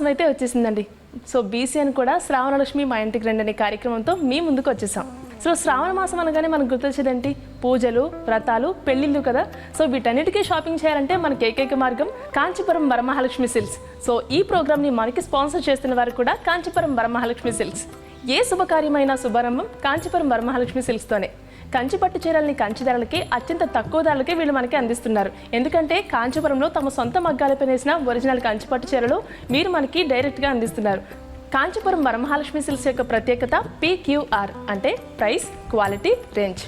మాసం అయితే వచ్చేసిందండి. సో బీసీఎన్ కూడా శ్రావణలక్ష్మి మా ఇంటికి రండి అనే కార్యక్రమంతో మీ ముందుకు వచ్చేసాం. సో శ్రావణ మాసం అనగానే మనకు గుర్తొచ్చేదేంటి? పూజలు, వ్రతాలు, పెళ్ళిళ్ళు కదా. సో వీటన్నిటికీ షాపింగ్ చేయాలంటే మనకి ఏకైక మార్గం కాంచీపురం వరమహాలక్ష్మి సిల్క్స్. సో ఈ ప్రోగ్రామ్ని మనకి స్పాన్సర్ చేస్తున్న వారు కూడా కాంచీపురం వరమహాలక్ష్మి సిల్క్స్. ఏ శుభకార్యమైన శుభారంభం కాంచీపురం వరమహాలక్ష్మి సిల్క్స్తోనే. కంచి పట్టు చీరల్ని కంచి ధరలకి అత్యంత తక్కువ ధరలకే వీళ్ళు మనకి అందిస్తున్నారు. ఎందుకంటే కాంచీపురంలో తమ సొంత మగ్గాలపై నేసిన ఒరిజినల్ కంచి పట్టు చీరలు మీరు మనకి డైరెక్ట్గా అందిస్తున్నారు. కాంచీపురం వరమహాలక్ష్మి సిల్క్స్ యొక్క ప్రత్యేకత PQR అంటే ప్రైస్, క్వాలిటీ, రేంజ్.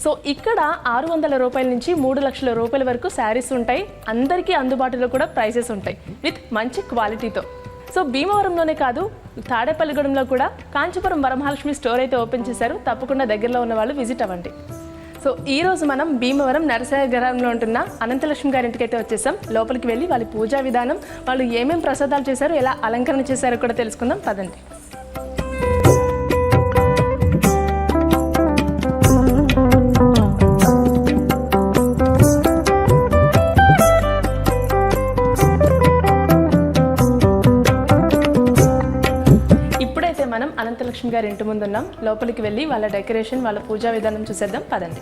సో ఇక్కడ 600 రూపాయల నుంచి 3 లక్షల రూపాయల వరకు శారీస్ ఉంటాయి. అందరికీ అందుబాటులో కూడా ప్రైసెస్ ఉంటాయి విత్ మంచి క్వాలిటీతో. సో భీమవరంలోనే కాదు, తాడేపల్లిగూడెంలో కూడా కాంచీపురం వరమహాలక్ష్మి స్టోర్ అయితే ఓపెన్ చేశారు. తప్పకుండా దగ్గరలో ఉన్న వాళ్ళు విజిట్ అవ్వండి. సో ఈరోజు మనం భీమవరం నరసాగరంలో ఉంటున్న అనంతలక్ష్మి గారి ఇంటికి అయితే వచ్చేసాం. లోపలికి వెళ్ళి వాళ్ళ పూజా విధానం, వాళ్ళు ఏమేమి ప్రసాదాలు చేశారు, ఎలా అలంకరణ చేశారో కూడా తెలుసుకుందాం. పదండి. మనం అనంతలక్ష్మి గారి ఇంటి ముందు ఉన్నాం. లోపలికి వెళ్ళి వాళ్ళ డెకరేషన్, వాళ్ళ పూజా విధానం చూసేద్దాం. పదండి.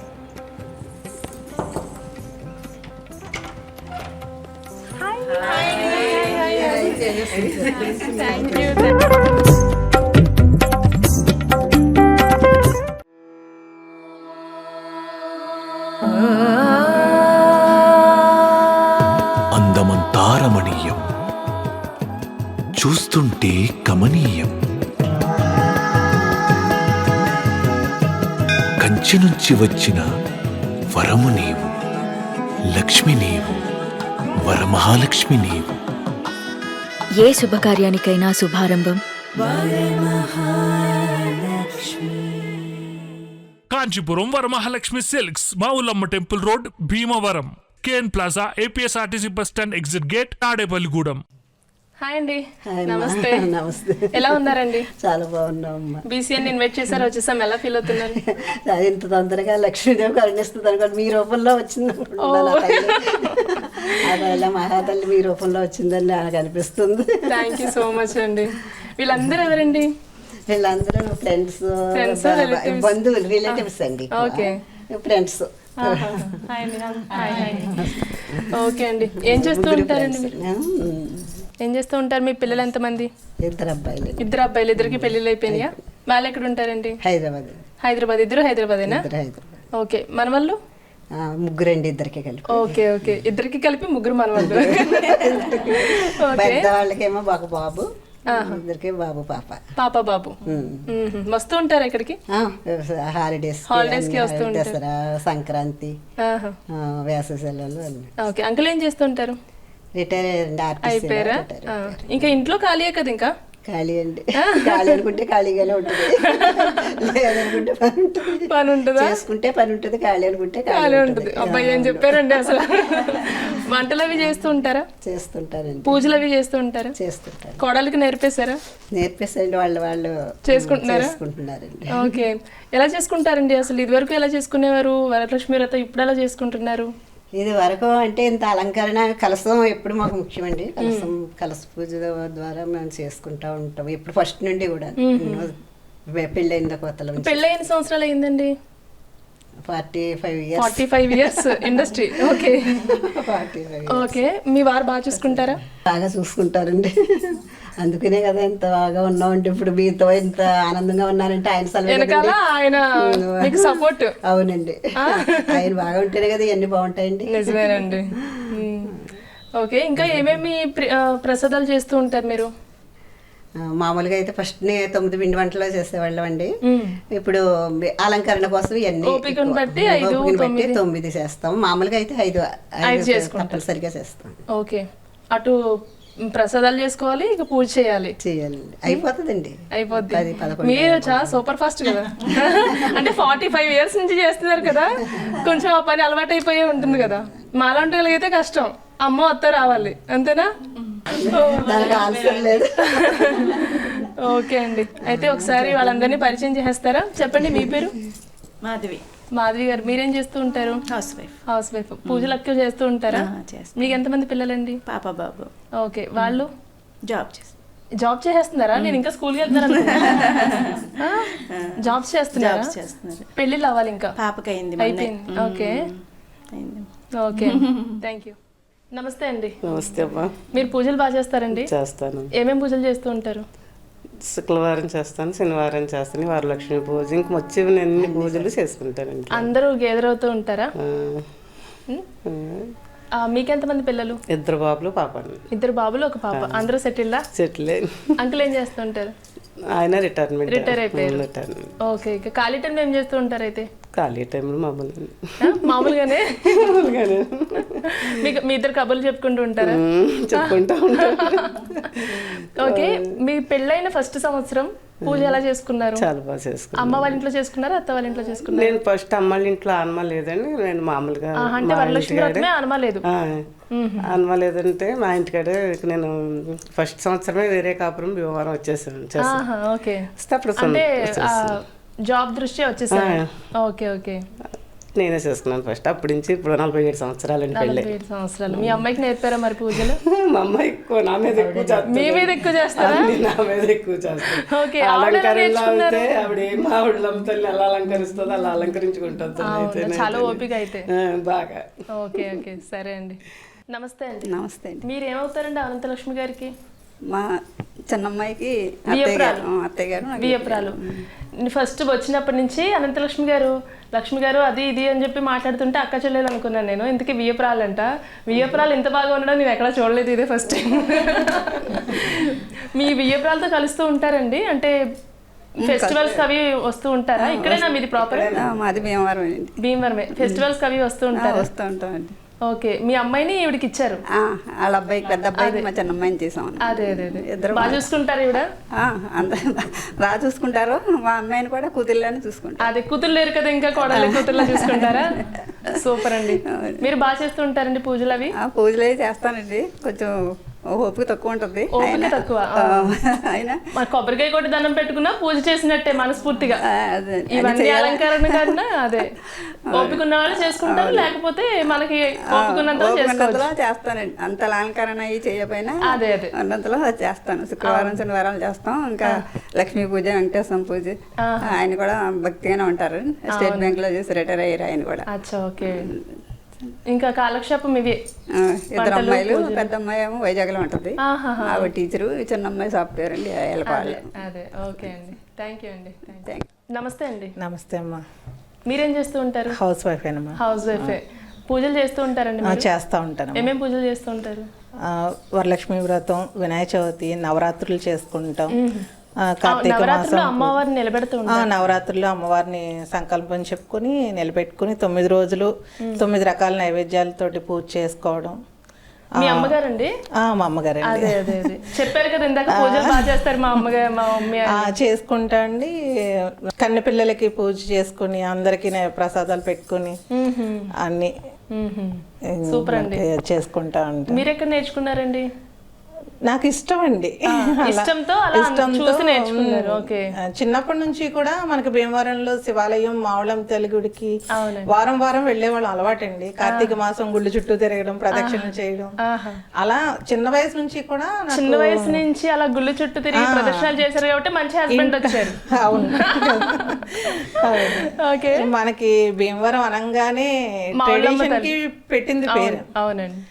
అందమంతారమణీయం, చూస్తుంటే కమనీయం. కంచి నుంచి వచ్చిన వరము నీవు, లక్ష్మి నీవు, వరమహాలక్ష్మి నీవు. ఏ శుభకార్యానికైనా శుభారంభం Kanchipuram Varamahalakshmi silks, Mavullamma temple road, Bhimavaram, KN plaza, APSRTC bus stand exit gate, Tadepalligudem. Hi అండి. నమస్తే. నమస్తే. ఎలా ఉన్నారండి? చాలా బాగున్నామ్మా. బీసీఎన్ ఇన్వైట్ చేశారు, వచ్చేసాం. ఎలా ఫీల్ అవుతున్నారు? ఇంత తొందరగా లక్ష్మీదేవి కరుణిస్తుంది అనుకోండి, మీ రూపంలో వచ్చింది అలా మహాతల్లి మీ రూపంలో వచ్చిందని నాకు అనిపిస్తుంది. థ్యాంక్ యూ సో మచ్ అండి. వీళ్ళందరూ ఎవరండి? వీళ్ళందరూ ఫ్రెండ్స్, బంధువులు, రిలేటివ్స్ అండి. Okay, friends. ఓకే అండి. ఏం చేస్తూ ఉంటారండి మీరు? ఏం చేస్తూ ఉంటారు? మీ పిల్లలు ఎంతమంది? 2 అబ్బాయిలు. 2 అబ్బాయిలు. ఇద్దరికి పెళ్ళిళ్ళు అయిపోయినాయా? వాళ్ళు ఎక్కడ ఉంటారండి? హైదరాబాద్. హైదరాబాద్. ఇద్దరు హైదరాబాదేనా? ఓకే. మన వాళ్ళు? 3 అండి, ఇద్దరికి కలిపి. ఓకే ఓకే, ఇద్దరికి కలిపి 3 మనవాళ్ళు. పెద్ద వాళ్ళకేమో ఒక బాబు, ఇద్దరికి బాబు పాప. పాప బాబు. వస్తూ ఉంటారు ఇక్కడికి? హాలిడేస్ కి వస్తూ ఉంటారు. దసరా, సంక్రాంతి, వేసవి సెలవులు. ఓకే. అంకుల్ ఏం చేస్తుంటారు? రిటైర్ అయిపోయారా? ఇంకా ఇంట్లో ఖాళీయే కదా? ఇంకా ఖాళీ అండి. ఖాళీ అనుకుంటే ఖాళీగానే ఉంటుంది, లేదనుకుంటే పని ఉంటుందా? చేసుకుంటే పని ఉంటుంది, ఖాళీ అనుకుంటే ఖాళీ ఉంటుంది. అబ్బాయి ఏం చెప్పారండి అసలు? వంటలు అవి చేస్తూ ఉంటారా? చేస్తుంటారండి. పూజలు అవి చేస్తూ ఉంటారా? చేస్తుంటారు. కోడలికి నేర్పేశారా? నేర్పేసండి, వాళ్ళు చేసుకుంటున్నారండి. ఓకే. ఎలా చేసుకుంటారండి అసలు? ఇదివరకు ఎలా చేసుకునేవారు వరలక్ష్మి వ్రతం, ఇప్పుడు ఎలా చేసుకుంటున్నారు? ఇది వరకు అంటే ఇంత అలంకరణ, కలసం ఎప్పుడు మాకు ముఖ్యమండి. కలస పూజ ద్వారా మేము చేసుకుంటా ఉంటాం ఇప్పుడు ఫస్ట్ నుండి కూడా. పెళ్ళైన కొత్తలో. పెళ్ళైన సంవత్సరాలు అయిందండి? 45 ఇయర్స్ ఇండస్ట్రీ. ఓకే. 45. ఓకే. మీ వారు బాగా చూసుకుంటారా? బాగా చూసుకుంటారండి. అందుకనే కదా ఇంత బాగా ఉన్నామంటే, ఇప్పుడు మీతో ఇంత ఆనందంగా ఉన్నారంటే ఆయన సపోర్ట్. అవునండి, ఆయన బాగా ఉంటేనే కదా ఇవన్నీ బాగుంటాయండి. నిజమేనండి. ఓకే. ఇంకా ఏమేమి ప్రసాదాలు చేస్తూ ఉంటారు మీరు? మామూలుగా అయితే ఫస్ట్ 9 పిండి వంటలు చేసేవాళ్ళం అండి. ఇప్పుడు అలంకరణ కోసం ఇవన్నీ బట్టి 9 చేస్తాం. మామూలుగా అయితే 5 తప్పనిసరిగా చేస్తాం. ఓకే. అటు ప్రసాదాలు చేసుకోవాలి, ఇక పూజ చేయాలి. అయిపోతుందండి. అయిపోద్ది. మీరు చాలా సూపర్ ఫాస్ట్ కదా. అంటే 45 ఇయర్స్ నుంచి చేస్తున్నారు కదా, కొంచెం ఆ పని అలవాటు అయిపోయే ఉంటుంది కదా. మాలాంటి వాళ్ళకైతే కష్టం, అమ్మ అత్త రావాలి, అంతేనా? ఓకే అండి. అయితే ఒకసారి వాళ్ళందరినీ పరిచయం చేస్తారా? చెప్పండి, మీ పేరు? మాధవి. మాధవి గారు, మీరేం చేస్తూ ఉంటారు? House wife. పూజలు ఎక్కువ చేస్తూ ఉంటారా? మీకు ఎంతమంది పిల్లలండి? పాప బాబు. ఓకే. వాళ్ళు జాబ్ చేస్తారు. జాబ్ చేసేస్తున్నారా? నేను ఇంకా స్కూల్కి వెళ్తున్నాను. జాబ్స్ చేస్తున్నారా? పెళ్ళిళ్ళు అవ్వాలి ఇంకా? పాపకి అయింది, అయిపోయింది. Okay okay, thank you. నమస్తే అండి. నమస్తే అమ్మా. మీరు పూజలు బాగా చేస్తారండి? చేస్తాను. ఏమేమి పూజలు చేస్తూ ఉంటారు? శుక్రవారం చేస్తాను, శనివారం చేస్తాను, వరలక్ష్మి పూజ, ఇంక వచ్చి అన్ని పూజలు చేసుకుంటానండి. అందరూ గేదర్ అవుతూ ఉంటారా? ఆ, మీకెంతమంది పిల్లలు? 2 బాబులు, పాప. 2 బాబులు, 1 పాప. అందరూ సెటిల్లా? సెటిల్. అంకుల్ ఏం చేస్తుంటారు? ఆయన రిటైర్మెంట్. రిటైర్ అయిపోయారు. రిటైర్మెంట్. ఓకే. ఖాళీ టైం ఏం చేస్తూ ఉంటారు అయితే? ఖాళీ టైంలో మామూలు మామూలుగానే మీకు మీ ఇద్దరు కబుర్లు చెప్పుకుంటూ ఉంటారా? చెప్పుకుంటా ఉంటాను. ఓకే. మీ పెళ్ళైన ఫస్ట్ సంవత్సరం పూజ ఎలా చేసుకున్నారు? చాలా బాగా చేసుకున్నాను. అమ్మ వాళ్ళ ఇంట్లో చేసుకున్నారా, అత్త వాళ్ళ ఇంట్లో చేసుకున్నారా? నేను ఫస్ట్ అమ్మ వాళ్ళ ఇంట్లో ఆనమా లేదండి, నేను మామూలుగా అంటే వరలక్ష్మి వ్రతమే అనమాలేదు. ఆనమా లేదంటే మా ఇంటికాడే నేను ఫస్ట్ సంవత్సరమే వేరే కాపురం భీమవరం వచ్చేసాను. ఓకే. అప్పుడు అంటే జాబ్ దృష్ట్యా వచ్చేసాను. Okay okay. నేనే చేసుకున్నాను ఫస్ట్. అప్పటి నుంచి ఇప్పుడు 47 సంవత్సరాలండి పెళ్ళి. 47 సంవత్సరాలు. మీ అమ్మాయికి నేర్పారా మరి పూజలు? మా అమ్మాయి ఎక్కువ నా మీద ఎక్కువ చేస్తాను. మీ మీద ఎక్కువ చేస్తారా? నా మీద ఎక్కువ చేస్తాను. ఓకే. అలంకరణలో అయితే ఆవిడ ఏం ఆవిడ తల్లి ఎలా అలంకరిస్తుందో అలా అలంకరించుకుంటుంది. చాలా ఓపిక అయితే బాగా. ఓకే ఓకే, సరే అండి. నమస్తే అండి. నమస్తే అండి. మీరు ఏమవుతారండి అనంతలక్ష్మి గారికి? మా చిన్నమ్మాయికి అత్తయ్య గారు బియ్యపురాలు. ఫస్ట్ వచ్చినప్పటి నుంచి అనంతలక్ష్మి గారు, లక్ష్మి గారు అది ఇది అని చెప్పి మాట్లాడుతుంటే అక్క చెల్లెలు అనుకున్నాను నేను. ఇంతకీ బియ్యపురాలు అంట. బియ్యపురాలు ఇంత బాగా ఉండడం నేను ఎక్కడా చూడలేదు, ఇదే ఫస్ట్ టైం. మీ బియ్యపురాలతో కలుస్తూ ఉంటారండి? అంటే ఫెస్టివల్స్ అవి వస్తూ ఉంటారా? ఇక్కడేనా మీది ప్రాపర్? మాది భీమవరం అండి. భీమవరమే. ఫెస్టివల్స్ అవి వస్తూ ఉంటారా? వస్తూ ఉంటామండి. ఓకే. మీ అమ్మాయిని ఈవిడికి ఇచ్చారు? వాళ్ళ అబ్బాయికి, పెద్ద అబ్బాయికి మా చిన్న అమ్మాయిని చేసాం. అదే అదే అదే. ఇద్దరు బాగా చూసుకుంటారు ఈవిడ? అందరూ బాగా చూసుకుంటారు. మా అమ్మాయిని కూడా కూతుర్లోనే చూసుకుంటారు. అదే, కూతురు లేరు కదా ఇంకా, కోడలు కూతుర్లా చూసుకుంటారా? సూపర్ అండి. మీరు బాగా చేస్తూ ఉంటారండి పూజలు అవి? పూజలు అవి చేస్తానండి. కొంచెం ఓపిక తక్కువ ఉంటుంది. ఓపిక తక్కువ. అయినా మరి కొబ్బరికాయ కొట్టి దండం పెట్టుకున్నా పూజ చేసినట్టే మనస్ఫూర్తిగా. ఇవన్నీ అలంకరణ కన్నా అదే ఓపిక ఉన్న వాళ్ళు చేసుకుంటారు, లేకపోతే మనకి ఓపిక ఉన్నంతలో చేస్తానండి. అంత అలంకరణ అవి చేయకపోయినా అదే అదే ఉన్నంతలో చేస్తాను. శుక్రవారం శనివారాలు చేస్తాం. ఇంకా లక్ష్మీ పూజ, వెంకటేశ్వర పూజ. ఆయన కూడా భక్తిగానే ఉంటారు. స్టేట్ బ్యాంక్ లో చేసి రిటైర్ అయ్యారు ఆయన కూడా. అచ్చా, ఓకే. ఇంకా కాలక్షేపం ఇవి? 2 అమ్మాయిలు. పెద్ద అమ్మాయి ఏమో వైజాగ్లో ఉంటుంది, ఆవిడ టీచరు. చిన్న అమ్మాయి సాఫ్ట్వేర్ అండి, ఎలపాలి. అదే, ఓకే అండి. థ్యాంక్ యూ అండి. నమస్తే అండి. నమస్తే అమ్మా. మీరేం చేస్తూ ఉంటారు? హౌస్ వైఫ్ ఏనమ్మా. హౌస్ వైఫే. పూజలు చేస్తూ ఉంటారండి? చేస్తూ ఉంటాను. ఏమేమి పూజలు చేస్తూ ఉంటారు? వరలక్ష్మి వ్రతం, వినాయక చవితి, నవరాత్రులు చేసుకుంటాం. కార్తీక మాసం అమ్మవారిని నిలబెడుతూ ఉంటారు. నవరాత్రుల్లో అమ్మవారిని సంకల్పం చెప్పుకొని నిలబెట్టుకుని 9 రోజులు 9 రకాల నైవేద్యాలతోటి పూజ చేసుకోవడం. మీ అమ్మగారండి? మా అమ్మగారండి. అదే అదే అదే చెప్పారు కదా ఇందాక, పూజలు బాగా చేస్తారు మా అమ్మగారు, మా మమ్మీ. చేసుకుంటా అండి. కన్నె పిల్లలకి పూజ చేసుకుని అందరికి ప్రసాదాలు పెట్టుకుని అన్ని సూపర్ అండి చేసుకుంటా ఉంటా. మీరు ఎక్కడ నేర్చుకున్నారండి? నాకు ఇష్టం అండి. ఇష్టంతో నేర్చుకున్నారు. ఓకే. చిన్నప్పటి నుంచి కూడా మనకి భీమవరంలో శివాలయం, మావుళం తెలుగుడికి వారం వారం వెళ్ళేవాళ్ళం అలవాటండి. కార్తీక మాసం గుళ్ళు చుట్టూ తిరగడం, ప్రదక్షిణలు చేయడం. అలా చిన్న వయసు నుంచి కూడా, చిన్న వయసు నుంచి అలా గుళ్ళు చుట్టూ తిరిగి ప్రదక్షిణాలు చేశారు కాబట్టి మంచి హస్బెండ్ వచ్చారు. అవును. ఓకే. మనకి భీమవరం అనగానే ట్రెడిషన్ కి పెట్టింది పేరు. అవునండి.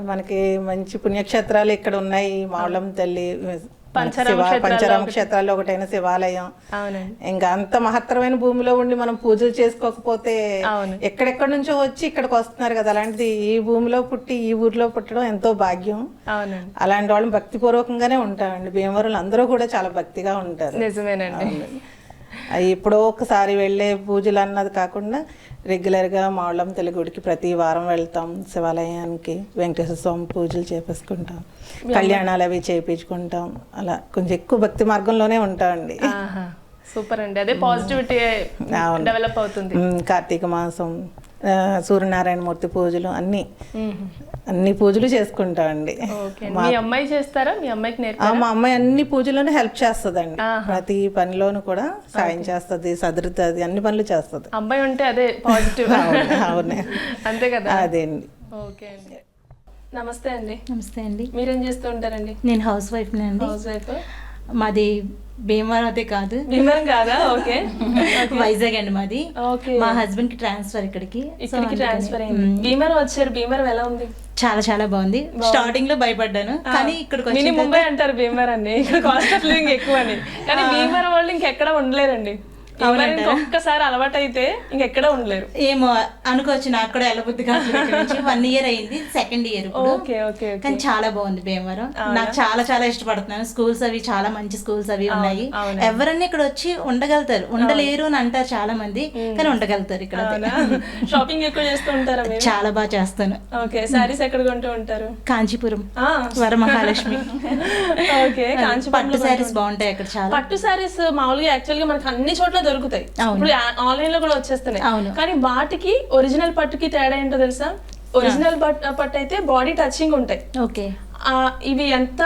మనకి మంచి పుణ్యక్షేత్రాలు ఇక్కడ ఉన్నాయి. మావుళం తల్లి, పంచరామ క్షేత్రాల్లో ఒకటైన శివాలయం. ఇంకా అంత మహత్తరమైన భూమిలో ఉండి మనం పూజలు చేసుకోకపోతే ఎక్కడెక్కడ నుంచో వచ్చి ఇక్కడికి వస్తున్నారు కదా. అలాంటిది ఈ భూమిలో పుట్టి ఈ ఊర్లో పుట్టడం ఎంతో భాగ్యం. అలాంటి వాళ్ళు భక్తిపూర్వకంగానే ఉంటామండి. భీమవరంలో అందరూ కూడా చాలా భక్తిగా ఉంటారు. నిజమేనండి. ఎప్పుడో ఒకసారి వెళ్ళే పూజలు అన్నది కాకుండా రెగ్యులర్గా మావుళం తెలుగుడికి ప్రతి వారం వెళ్తాం. శివాలయానికి వెంకటేశ్వర స్వామి పూజలు చేపించుకుంటాం, కళ్యాణాలు అవి చేయించుకుంటాం. అలా కొంచెం ఎక్కువ భక్తి మార్గంలోనే ఉంటామండి. సూపర్ అండి. అదే పాజిటివిటీ డెవలప్ అవుతుంది. కార్తీక మాసం, సూర్యనారాయణమూర్తి పూజలు, అన్ని పూజలు చేసుకుంటామండి. మీ అమ్మాయి చేస్తారా? మీ అమ్మాయికి నేర్పారా? మా అమ్మాయి అన్ని పూజలను హెల్ప్ చేస్తుందండి. ప్రతి పనిలోను కూడా సాయం చేస్తుంది, సదురుతుంది, అన్ని పనులు చేస్తుంది. అమ్మాయి ఉంటే అదే పాజిటివ్. అవునే, అంతే కదా. అదే అండి. ఓకే అండి. నమస్తే అండి. నమస్తే అండి. మీరేం చేస్తూ ఉంటారండి? నేను హౌస్ వైఫ్ అండి. House wife. మాది భీమవరం అదే కాదు, భీమవరం కాదా? ఓకే. వైజాగ్ అండి మాది. ఓకే. మా హస్బెండ్ కి ట్రాన్స్ఫర్ ఇక్కడికి ట్రాన్స్ఫర్ అయింది. భీమవరం వచ్చారు. భీమవరం ఎలా ఉంది? చాలా చాలా బాగుంది. స్టార్టింగ్ లో భయపడ్డాను, కానీ ఇక్కడికి మినీ ముంబై అంటారు భీమవరాన్ని. ఇక్కడ కాస్ట్ ఆఫ్ లివింగ్ ఎక్కువ అని, కానీ భీమవరం వాళ్ళు ఇంకెక్కడ ఉండలేరండి. ఒక్కసారి అలవాటు అయితే ఇంకెక్కడ ఉండలేరు. ఏమో అనుకోవచ్చు, నాకు కూడా వెళ్ళబుద్ధి కాదు. 1 year అయింది, సెకండ్ ఇయర్. కానీ చాలా బాగుంది భీమవరం. నాకు చాలా చాలా ఇష్టపడుతున్నాను. స్కూల్స్ అవి చాలా మంచి స్కూల్స్ అవి ఉన్నాయి. ఎవరన్నా ఇక్కడ వచ్చి ఉండగలుగుతారు, ఉండలేరు అని అంటారు చాలా మంది, కానీ ఉండగలుగుతారు ఇక్కడ. షాపింగ్ ఎక్కువ చేస్తూ ఉంటారా? చాలా బాగా చేస్తాను. ఓకే. సారీస్ ఎక్కడ కొంటూ ఉంటారు? కాంచీపురం, వరమహాలక్ష్మి. ఓకే. కాంచీపురం పట్టు సారీస్ బాగుంటాయి అక్కడ. చాలా పట్టు సారీస్ మామూలుగా యాక్చువల్ గా మనకి అన్ని చోట్ల దొరుకుతాయి. ఇప్పుడు ఆన్లైన్ లో కూడా వచ్చేస్తున్నాయి. కానీ వాటికి ఒరిజినల్ పట్టుకి తేడా ఏంటో తెలుసా? ఒరిజినల్ పట్టు అయితే బాడీ టచింగ్ ఉంటాయి. ఓకే. ఇవి ఎంత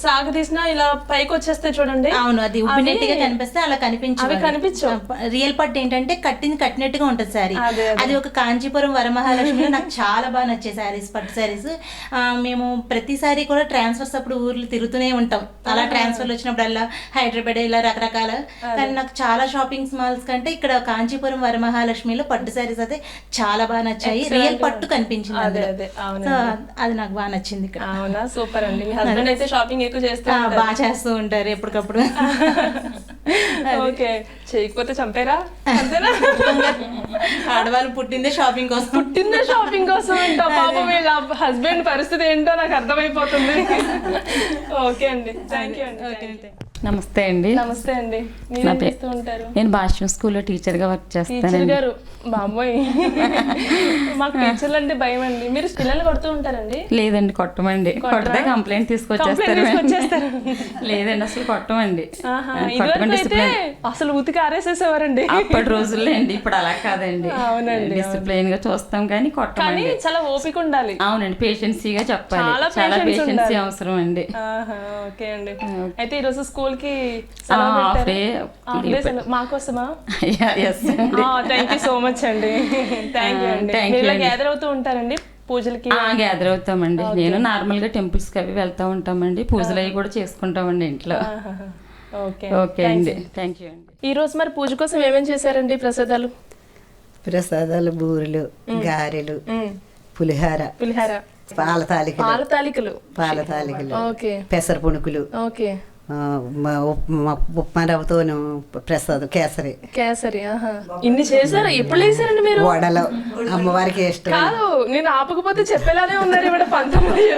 సాగదీసినా ఇలా పైకి వచ్చేస్తాయి చూడండి. అవును, అది ఉబ్బినట్టుగా కనిపిస్తే అలా కనిపించవు. రియల్ పట్టు ఏంటంటే కట్టినట్టుగా ఉంటది సారీ. అది ఒక కాంచీపురం వరమహాలక్ష్మి నాకు చాలా బాగా నచ్చే సారీస్, పట్టు సారీస్. మేము ప్రతిసారి కూడా ట్రాన్స్ఫర్స్ అప్పుడు ఊర్లు తిరుగుతూనే ఉంటాం. అలా ట్రాన్స్ఫర్లు వచ్చినప్పుడల్లా హైదరాబాద్ ఇలా రకరకాల. కానీ నాకు చాలా షాపింగ్ మాల్స్ కంటే ఇక్కడ కాంచీపురం వరమహాలక్ష్మిలో పట్టు సారీస్ అయితే చాలా బాగా నచ్చాయి. రియల్ పట్టు కనిపించింది. అది నాకు బాగా నచ్చింది ఇక్కడ. సూపర్ అండి. మీ హస్బెండ్ అయితే షాపింగ్ ఎక్కువ బాగా చేస్తూ ఉంటారు ఎప్పటికప్పుడు. ఓకే. చేయకపోతే చంపేరా? అంతేనా? ఆడవాళ్ళు పుట్టిందే షాపింగ్ కోసం అంట. పాపం వీళ్ళ హస్బెండ్ పరిస్థితి ఏంటో నాకు అర్థమైపోతుంది. ఓకే అండి, థ్యాంక్ యూ అండి. నమస్తే అండి. నమస్తే అండి. మీరేం చేస్తూ ఉంటారు? నేను భాష్యం స్కూల్లో టీచర్ గా వర్క్ చేస్తాను. టీచర్ గారు, బాబోయ్ మాకు టీచర్లు అంటే భయం అండి. మీరు పిల్లల్ని కొడుతూ ఉంటారండి? లేదండి, కొట్టమండి. కొడితే కంప్లైంట్ తీసుకొచ్చేస్తారు. లేదండి, అసలు కొట్టమండి. అసలు ఉతికి ఆరేసేసేవారండి అప్పటి రోజుల్లో అండి. ఇప్పుడు అలా కాదండి. అవునండి, డిసిప్లైన్ గా చూస్తాం కానీ కొట్టమండి. చాలా ఓపిక ఉండాలి. అవునండి, పేషెన్సీగా చెప్పాలి. చాలా పేషెన్సీ అవసరం అండి. ఓకే అండి. అయితే ఈ రోజు స్కూల్ కి మాకోసమా? థ్యాంక్ యూ సో మచ్ అండి. థ్యాంక్ యూ అండి. మీరు గ్యాదర్ అవుతూ ఉంటారండి పూజలకి? గ్యాదర్ అవుతామండి. నేను నార్మల్ గా టెంపుల్స్ కి అవి వెళ్తా ఉంటామండి. పూజలు అవి కూడా చేసుకుంటామండి ఇంట్లో. ఓకే అండి, థ్యాంక్ యూ అండి. ఈ రోజు మరి పూజ కోసం ఏమేం చేశారండి ప్రసాదాలు? బూరెలు, గారెలు, పులిహార, పాల తాలికలు, పెసర పుణుకులు, ఉప్మా రవ్వతోను ప్రసాదం, కేసరి. ఇన్ని చేశారు. ఎప్పుడు చేశారండి మీరు? వడలు అమ్మవారికి ఇష్టం. కాదు, నేను ఆపకపోతే చెప్పేలానే ఉన్నారు. ఇవిడ 19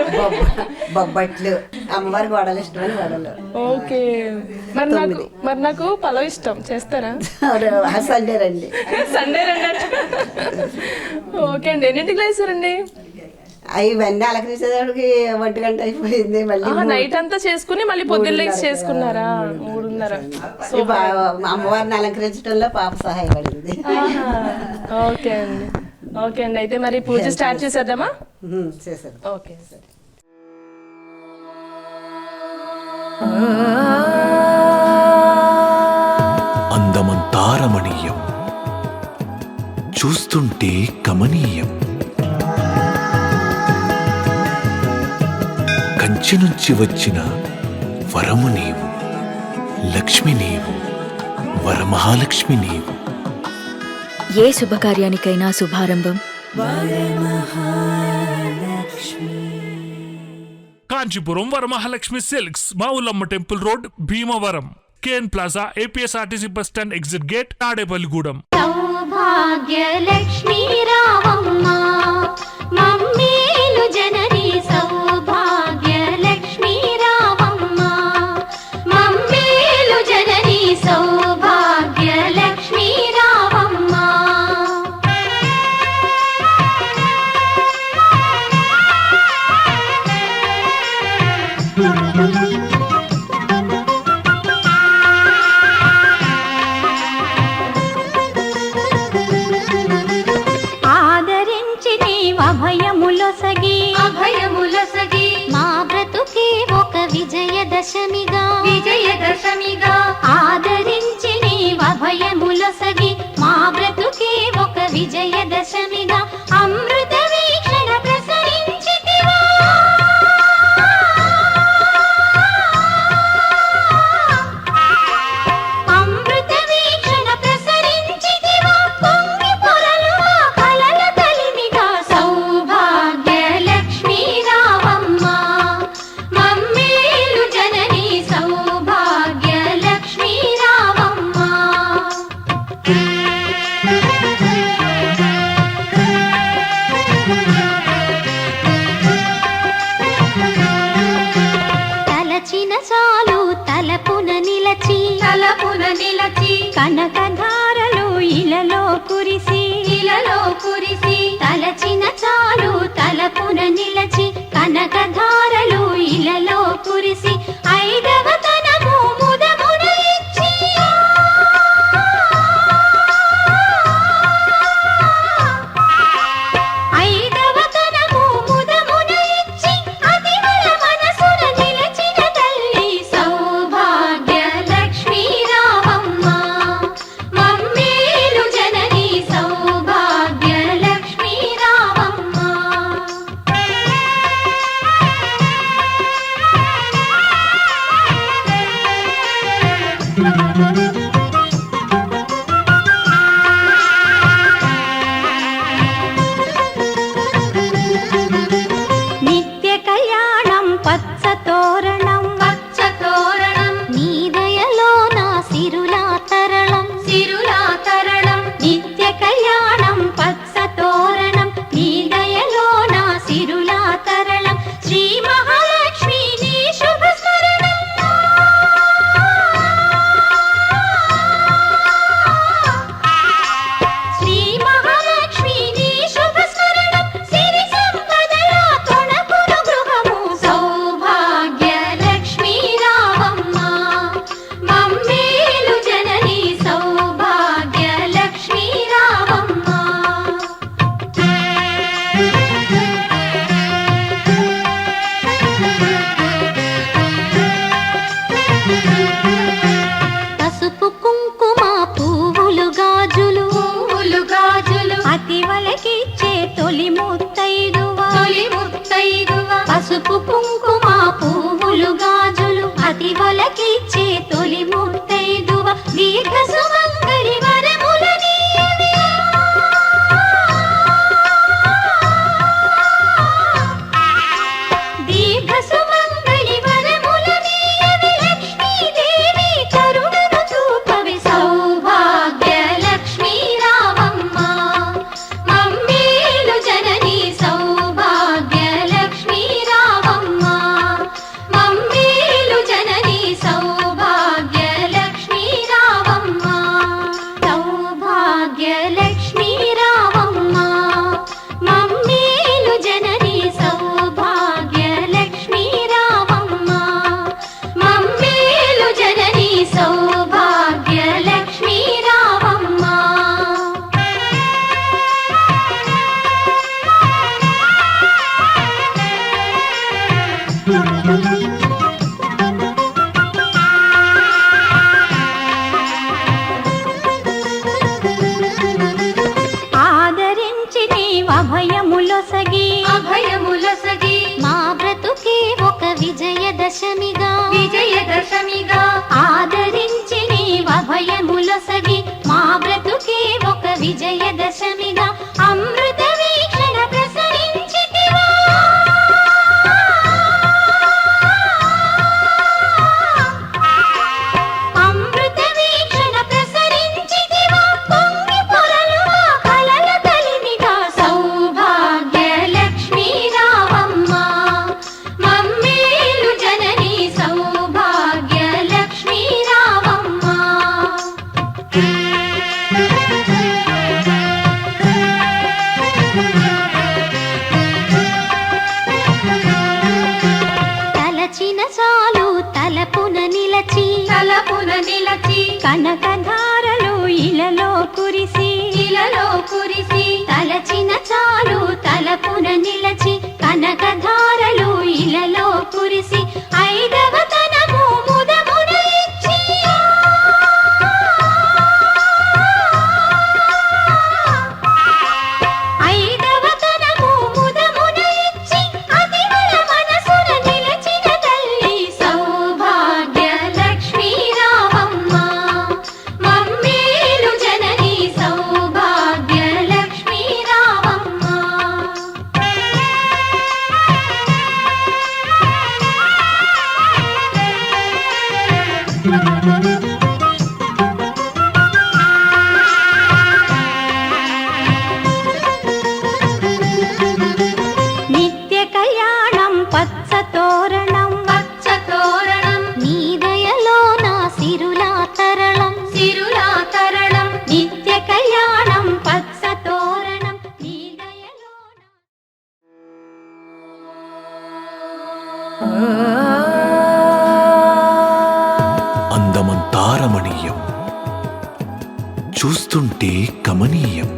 బొబ్బట్లు, అమ్మవారికి వడలు ఇష్టమని వడలు. ఓకే. మరి నాకు పలావ్ ఇష్టం, చేస్తారా? సండే రండి. ఓకే అండి. ఎన్నింటికి లేసారండి? ఇవన్నీ అలకరించేదానికి 1 గంట అయిపోయింది. మళ్ళీ నైట్ అంతా చేసుకుని మళ్ళీ పొద్దున్న చేసుకున్నారా? 3:30. అమ్మవారిని అలంకరించడంలో పాప సహాయపడింది. ఓకే అండి. ఓకే అండి. అయితే మరి పూజ స్టార్ట్ చేసేద్దామా? చేశారు. ఓకే సరే. అందమంతా రమణీయం, చూస్తుంటే కమనీయం. కంచి నుంచి వచ్చిన వరము నీవు, లక్ష్మి నీవు, వరమహాలక్ష్మి నీవు. ఏ శుభకార్యానికైనా శుభారంభం Kanchipuram Varamahalakshmi silks, Mavullamma temple road, Bhimavaram. KN plaza, APSRTC bus stand exit gate, Tadepalligudem. Saubhagyalakshmi రావమ్మ మమ్మేలు జనని, సౌభాగ్యలక్ష్మీ రావమ్మ మమ్మేలు జనని, సౌభాగ్యలక్ష్మీ రావమ్మ. ఆదరించి నీవభయములొసగి, అభయములొసగి మా బ్రతుకే ఒక విజయదశమిగా, విజయదశమిగా ఆదరించి నీవభయములొసగి మా బ్రతుకే ఒక విజయదశమిగా. అమృత వీక్షణ ప్రసరించితివా పసుపు కుంకుమ పువ్వులు గాజులు అతి వలకిచ్చే తొలి ముత్తైదువ దీర్ఘ సుమంగళి వరములనీయవే. దీర్ఘ సుమంగళి వరములనీయవే లక్ష్మీదేవి కరుణను చూపవే. సౌభాగ్య లక్ష్మీ రావమ్మ మమ్మేలు జనని సౌభాగ్య లక్ష్మీ రావమ్మ మమ్మేలు జనని సౌభాగ్య లక్ష్మీ రావమ్మ. సౌభాగ్య లక్ష్మీ రావమ్మ మమ్మేలు జనని సౌభాగ్య లక్ష్మీ రావమ్మ మమ్మేలు జనని సౌభాగ్య లక్ష్మీ రావమ్మ. ఆదరించి నీవభయములొసగి అభయములొసగి మా బ్రతుకే ఒక విజయదశమిగా విజయదశమిగా. ఆదరించి నీవభయములొసగి మా బ్రతుకే ఒక విజయదశమిగా. అమృత వీక్షణ ప్రసరించితివా అమృత వీక్షణ ప్రసరించితివా పొంగి పొరలువా కలల కలిమిగా. సౌభాగ్య లక్ష్మీ రావమ్మ మమ్మేలు జనని సౌభాగ్య లక్ష్మీ రావమ్మ. తలచిన చాలు తలపున నిలచి కనకధారలు ఇలలో కురిసి తలచిన చాలు తలపున నిలచి కనకధారలు ఇలలో కురిసి ఐదవ తనము ముదమున ఇచ్చి ఐదవ తనము ముదమున ఇచ్చి అతివల మనసున నిలచిన తల్లి సౌభాగ్య లక్ష్మీ రావమ్మ మమ్మేలు జనని సౌభాగ్య లక్ష్మీ రావమ్మ. నిత్య కళ్యాణం పచ్చ తోరణం నీ దయలో నా సిరులా తరళం నిత్య కళ్యాణం పచ్చ తోరణం నీ దయలో అందమంతా రమణీయం, చూస్తుంటే కమనీయం.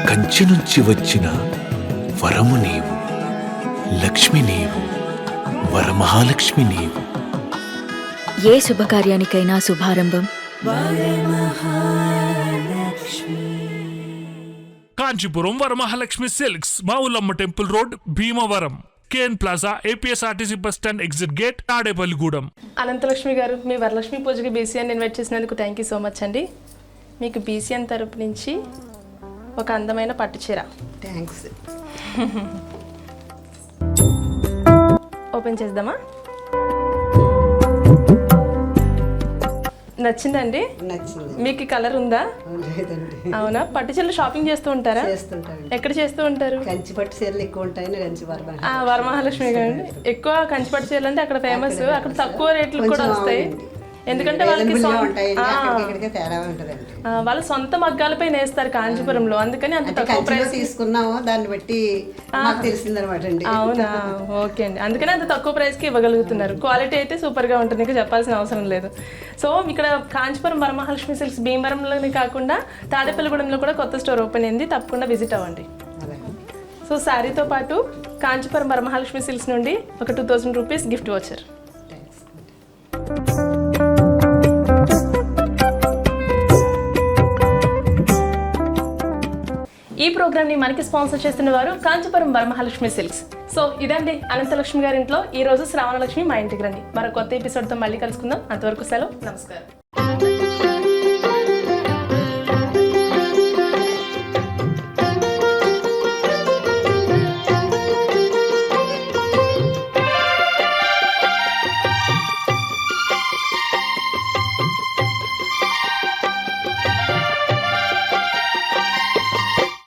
కంచి నుంచి వచ్చిన వరము నీవు, లక్ష్మి నీవు, వరమహాలక్ష్మి నీవు. ఏ శుభకార్యానికైనా శుభారంభం Kanchipuram Varamahalakshmi silks Mavullamma temple road Bhimavaram, KN plaza, APSRTC bus stand exit gate, Tadepalligudem. Anantalakshmi గారు, మీ వరలక్ష్మి పూజకి బీసీఎన్ ఇన్వైట్ చేసినందుకు థ్యాంక్ యూ సో మచ్ అండి. మీకు బీసీఎన్ తరపు నుంచి ఒక అందమైన పట్టు చీర. థ్యాంక్స్. ఓపెన్ చేద్దామా? నచ్చిందండి? నచ్చింది. మీకు కలర్ ఉందా? లేదండి. అవునా? పట్టు చీరలు షాపింగ్ చేస్తూ ఉంటారా? చేస్తుంటాను. ఎక్కడ చేస్తూ ఉంటారు? కంచి పట్టు చీరలు ఎక్కువ ఉంటాయని కంచి వరమహాలక్ష్మి గారు ఎక్కువ కంచి పట్టు చీరలు అంటే అక్కడ ఫేమస్. అక్కడ తక్కువ రేట్లు కూడా వస్తాయి. ఎందుకంటే వాళ్ళకి వాళ్ళ సొంత మగ్గాలపై నేస్తారు కాంచీపురంలో, అందుకని అంత తక్కువ ప్రైస్ తీసుకున్నాము. దాన్ని బట్టి తెలిసిందనమాట అండి. అవునా? ఓకే అండి, అందుకని అంత తక్కువ ప్రైస్కి ఇవ్వగలుగుతున్నారు. క్వాలిటీ అయితే సూపర్గా ఉంటుంది, ఇంకా చెప్పాల్సిన అవసరం లేదు. సో ఇక్కడ కాంచీపురం వరమహాలక్ష్మి సిల్క్స్ భీమవరంలోనే కాకుండా తాడేపల్లిగూడెంలో కూడా కొత్త స్టోర్ ఓపెన్ అయింది, తప్పకుండా విజిట్ అవ్వండి. సో శారీతో పాటు కాంచీపురం వరమహాలక్ష్మి సిల్క్స్ నుండి ఒక 2000 రూపీస్ గిఫ్ట్ వచ్చారు. ఈ ప్రోగ్రామ్ ని మనకి స్పాన్సర్ చేస్తున్న వారు కాంచీపురం వరమహాలక్ష్మి సిల్క్స్. సో ఇదండి అనంతలక్ష్మి గారి ఇంట్లో ఈ రోజు శ్రావణ లక్ష్మి మా ఇంటికి రండి. మరో కొత్త ఎపిసోడ్తో మళ్ళీ కలుసుకుందాం. అంతవరకు సెలవు, నమస్కారం.